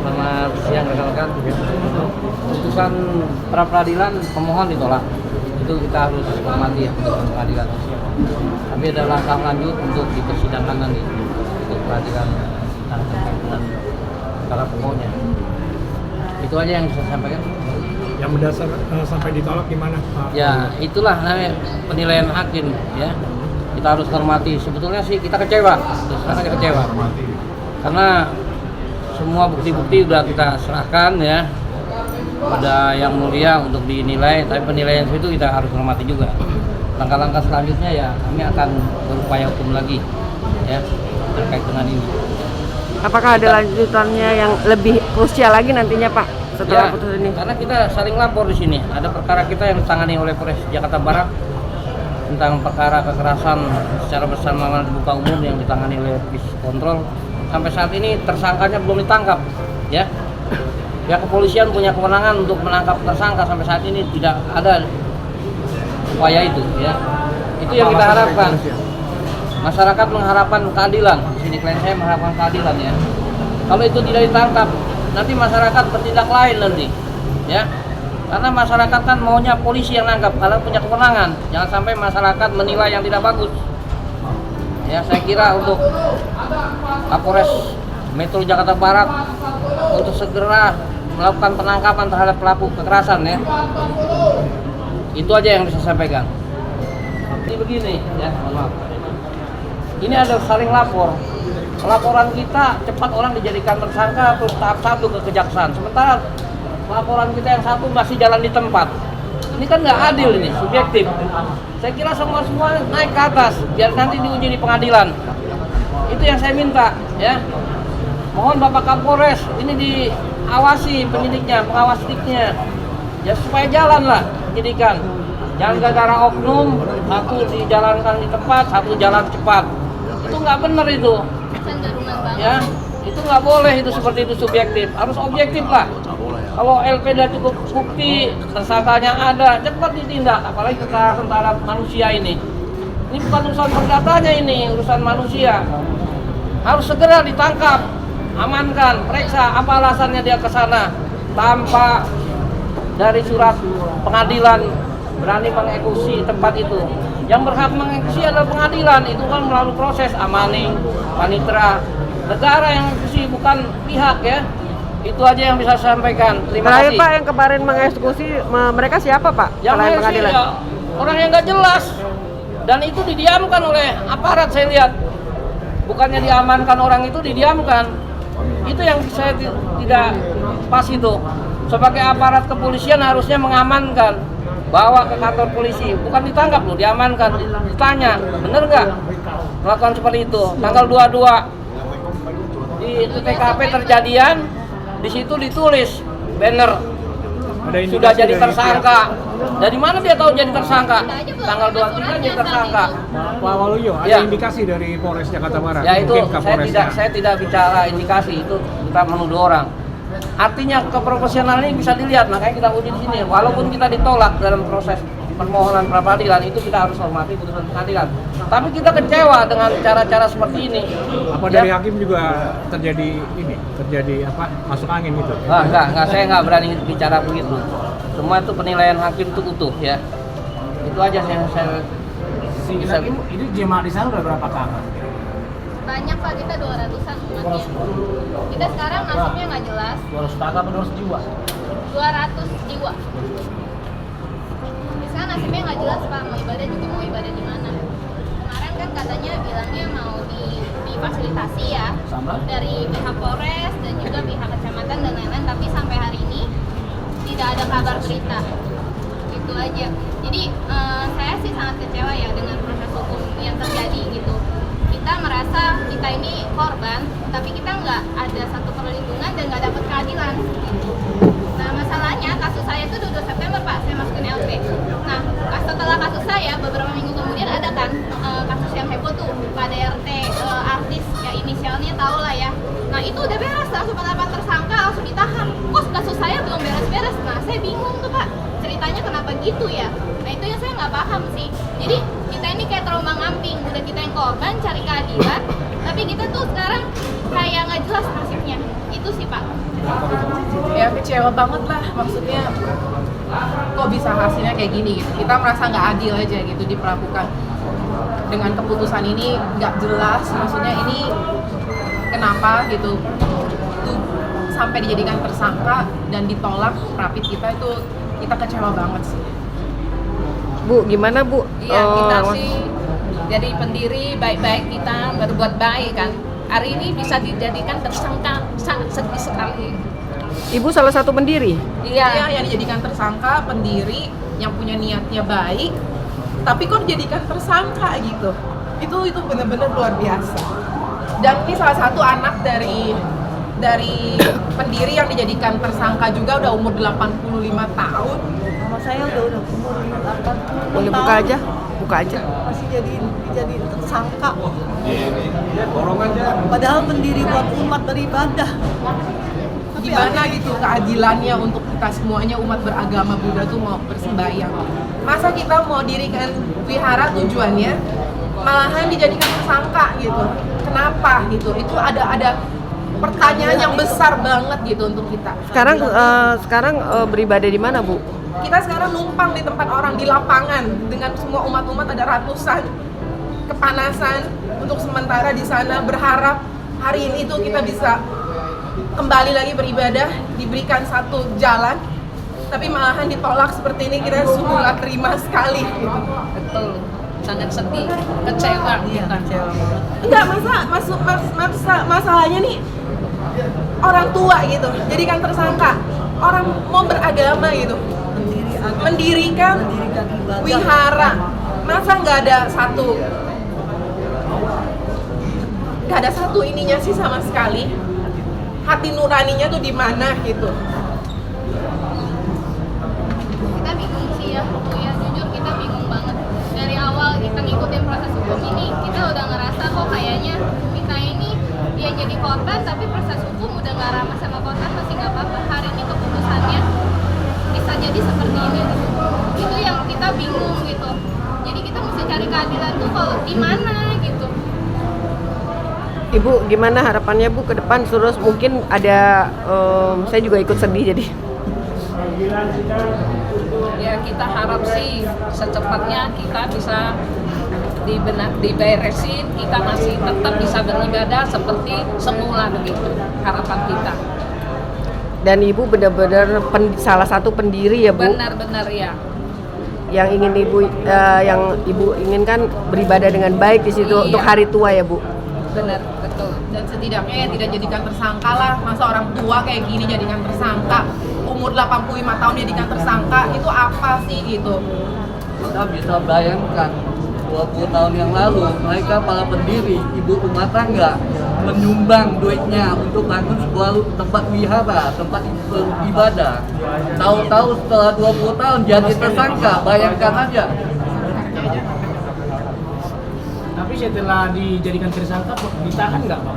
Selamat siang rekan-rekan. Putusan pra peradilan pemohon ditolak. Itu kita harus hormati ya, putusan pengadilan. Tapi ada langkah lanjut untuk di persidangan nanti untuk peradilan terkait dengan perkara pokoknya. Itu aja yang bisa saya sampaikan. Yang mendasar sampai ditolak gimana, Pak? Ya, itulah namanya penilaian hakim ya. Kita harus hormati. Sebetulnya sih kita kecewa, terus terang aja kecewa. Karena semua bukti-bukti sudah kita serahkan ya pada yang mulia untuk dinilai, tapi penilaian itu kita harus hormati juga. Langkah-langkah selanjutnya ya kami akan berupaya hukum lagi ya terkait dengan ini. Apakah ada lanjutannya yang lebih krusial lagi nantinya, Pak, setelah Ya, putusan ini? karena kita saling lapor di sini. Ada perkara kita yang ditangani oleh Polres Jakarta Barat tentang perkara kekerasan secara bersama di muka umum yang ditangani oleh Pis Kontrol. Sampai saat ini tersangkanya belum ditangkap, ya. Pihak kepolisian punya kewenangan untuk menangkap tersangka, sampai saat ini tidak ada upaya itu, ya. Itu yang kita harapkan. Masyarakat mengharapkan keadilan. Di sini klien saya mengharapkan keadilan, ya. Kalau itu tidak ditangkap, nanti masyarakat bertindak lain nanti, ya. Karena masyarakat kan maunya polisi yang nangkap, kalian punya kewenangan. Jangan sampai masyarakat menilai yang tidak bagus. Ya, saya kira untuk Kapolres Metro Jakarta Barat untuk segera melakukan penangkapan terhadap pelaku kekerasan ya. Itu aja yang bisa saya sampaikan. Jadi begini ya, mohon maaf. Ini ada saling lapor. Laporan kita cepat orang dijadikan tersangka terus tahap 1 ke kejaksaan. Sementara laporan kita yang satu masih jalan di tempat. Ini kan nggak adil, ini subjektif. Saya kira semua naik ke atas biar nanti diuji di pengadilan. Itu yang saya minta ya. Mohon Bapak Kapolres ini diawasi penyidiknya, pengawas sidiknya. Ya supaya jalan lah penyidikan. Jangan gara-gara oknum satu dijalankan di tempat, satu jalan cepat. Itu nggak benar itu. Ya, itu nggak boleh itu seperti itu subjektif. Harus objektif lah. Kalau LP udah cukup bukti, tersangkanya ada, cepat ditindak. Apalagi kekerasan terhadap manusia ini. Ini bukan urusan perdatanya ini, urusan manusia. Harus segera ditangkap, amankan, periksa apa alasannya dia ke sana. Tanpa dari surat pengadilan berani mengeksekusi tempat itu. Yang berhak mengeksekusi adalah pengadilan, itu kan melalui proses amaning, panitera. Negara yang mengeksekusi bukan pihak ya. Itu aja yang bisa saya sampaikan. Terima kasih. Pak, yang kemarin mengeksekusi mereka siapa, Pak? Yang selain pengadilan? Ya, orang yang nggak jelas. Dan itu didiamkan oleh aparat saya lihat. Bukannya diamankan orang itu, didiamkan. Itu yang saya tidak pas itu. Sebagai aparat kepolisian harusnya mengamankan. Bawa ke kantor polisi. Bukan ditangkap loh, diamankan. Ditanya, bener nggak melakukan seperti itu? Tanggal 22 di TKP terjadian. Di situ ditulis banner sudah jadi tersangka. Dari mana dia tahu jadi tersangka? Tanggal 23 jadi tersangka. Pak Waluyo, ada Ya. indikasi dari Polres Jakarta Barat? Ya itu Mungkin Kapolresnya. saya tidak bicara indikasi, itu kita menuduh orang. Artinya keprofesionalan ini bisa dilihat, makanya kita uji di sini. Walaupun kita ditolak dalam proses permohonan pra peradilan, itu kita harus hormati putusan pengadilan. Tapi kita kecewa dengan cara-cara seperti ini. Apa dari hakim juga terjadi masuk angin gitu? Enggak, saya nggak berani bicara begitu. Semua itu penilaian hakim itu utuh ya. Itu aja yang saya bisa. Ini jemaah di sana udah berapa kakak? Banyak Pak, kita 200-an umatnya. Kita sekarang nasibnya nggak jelas. 200 kakak atau 200 jiwa? 200 jiwa. Sekarang nasibnya nggak jelas Pak, mau ibadah juga mau ibadah di mana. Kemarin kan katanya bilangnya mau difasilitasi ya dari pihak Polres dan juga pihak kecamatan dan lain-lain, tapi sampai hari ini tidak ada kabar berita. Itu aja. Jadi saya sih sangat tapi kita nggak ada satu perlindungan dan nggak dapat keadilan. Nah masalahnya kasus saya itu 22 September Pak, saya masukin LP. Nah setelah kasus saya beberapa minggu kemudian ada kan kasus yang heboh tuh Pak DRT artis ya inisialnya tahu lah ya. Nah itu udah beres, langsung penetapan tersangka, langsung ditahan. Kok kasus saya belum beres-beres? Nah saya bingung tuh Pak, ceritanya kenapa gitu ya? Nah itu yang saya nggak paham sih. Jadi kita ini kayak trauma ngamping, udah kita yang korban cari keadilan, tapi kita tuh sekarang kayak nggak jelas nasibnya. Itu sih Pak. Ya kecewa banget lah, maksudnya kok bisa hasilnya kayak gini gitu. Kita merasa nggak adil aja gitu diperlakukan. Dengan keputusan ini nggak jelas, maksudnya ini kenapa gitu tuh sampai dijadikan tersangka dan ditolak Rapid kita itu, kita kecewa banget sih. Bu, gimana Bu? Iya, kita sih jadi pendiri baik-baik, kita berbuat baik kan. Hari ini bisa dijadikan tersangka, sangat sedih sekali. Ibu salah satu pendiri? Iya, yang dijadikan tersangka, pendiri yang punya niatnya baik, tapi kok dijadikan tersangka gitu. Itu benar-benar luar biasa. Dan ini salah satu anak dari pendiri yang dijadikan tersangka juga, udah umur 85 tahun. Sama saya udah umur 80 Boleh buka aja? Buka aja. masih jadi tersangka. Padahal pendiri buat umat beribadah. Gimana gitu keadilannya untuk kita semuanya umat beragama Buddha tuh mau bersembahyang. Masa kita mau dirikan wihara tujuannya malahan dijadikan tersangka gitu. Kenapa gitu? Itu ada pertanyaan yang besar banget gitu untuk kita. Sekarang beribadah di mana Bu? Kita sekarang numpang di tempat orang, di lapangan dengan semua umat-umat, ada ratusan, kepanasan untuk sementara di sana, berharap hari ini tuh kita bisa kembali lagi beribadah, diberikan satu jalan, tapi malahan ditolak seperti ini. Kita sungguh gak terima sekali gitu. Betul, sangat sedih, kecewa kita. Enggak, masalahnya nih orang tua gitu jadikan tersangka, orang mau beragama gitu, mendirikan wihara, masa nggak ada satu ininya sih sama sekali, hati nuraninya tuh di mana gitu. Kita bingung sih ya, Bu ya, jujur kita bingung banget. Dari awal kita ngikutin proses hukum ini, kita udah ngerasa kok kayaknya kita ini dia jadi korban, tapi proses hukum udah nggak ramah sama korban, masih nggak apa-apa. Hari ini keputusannya bisa jadi seperti ini. Itu yang kita bingung gitu. Jadi kita mesti cari keadilan tuh kalau di mana gitu. Ibu gimana harapannya Bu ke depan? Terus mungkin ada, saya juga ikut sedih jadi. Ya kita harap sih secepatnya kita bisa diberesin, kita masih tetap bisa beribadah seperti semula begitu, harapan kita. Dan Ibu benar-benar salah satu pendiri ya Bu? Benar-benar ya. Yang ingin yang Ibu inginkan beribadah dengan baik di situ Iya. untuk hari tua ya Bu? Benar, betul. Dan setidaknya ya tidak jadikan tersangka lah. Masa orang tua kayak gini jadikan tersangka, umur 85 tahun jadikan tersangka, itu apa sih gitu. Kita bisa bayangkan 20 tahun yang lalu mereka para pendiri ibu rumah tangga menyumbang duitnya untuk bangun sebuah tempat wihara, tempat ibadah. Tahu-tahu setelah 20 tahun jadi tersangka, bayangkan aja. Tapi setelah dijadikan tersangka ditahan nggak Pak?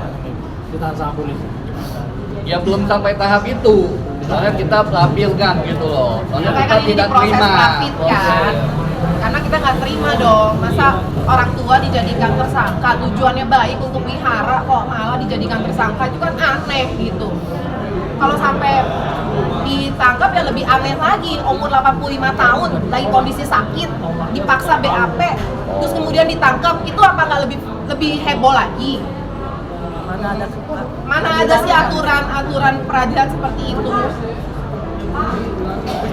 Ditahan sama polisi? Ya belum sampai tahap itu. Soalnya kita pelampilkan gitu loh. Soalnya Makanya kita kan ini tidak diproses terima. rapid kan, karena kita nggak terima dong. Masa orang tua dijadikan tersangka, tujuannya baik untuk wihara kok malah dijadikan tersangka, itu kan aneh gitu. Kalau sampai ditangkap ya lebih aneh lagi. Umur 85 tahun, lagi kondisi sakit, dipaksa BAP, terus kemudian ditangkap, itu apa nggak lebih heboh lagi? Mana ada sih aturan peradilan seperti itu?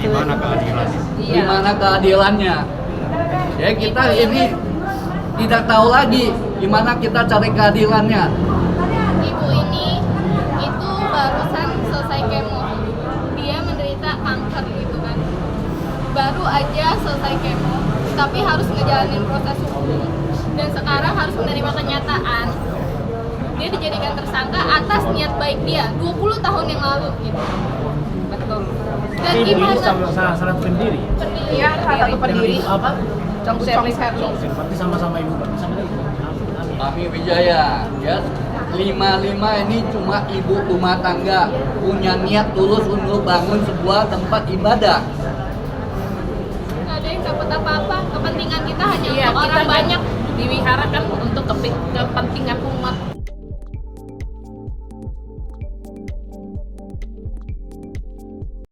Gimana keadilannya? Iya. Gimana keadilannya? Ya kita ini tidak tahu lagi gimana kita cari keadilannya. Ibu ini itu barusan selesai kemo, dia menderita kanker gitu kan, baru aja selesai kemo, tapi harus ngejalanin proses hukum dan sekarang harus menerima kenyataan dia dijadikan tersangka atas niat baik dia 20 tahun yang lalu gitu. Betul. Dan Tapi ibu gimana? sama salah satu pendiri. Pendiri. Iya, salah satu pendiri. Dengan ibu apa? Cong Serlis Herli. Berarti sama-sama ibu Pak. Sama ibu. Kami Wijaya, ya 55 ini cuma ibu rumah tangga punya niat tulus untuk bangun sebuah tempat ibadah. Nggak ada yang dapat apa-apa. Kepentingan kita hanya Iya, untuk kita orang banyak. di wihara kan untuk kepentingan umat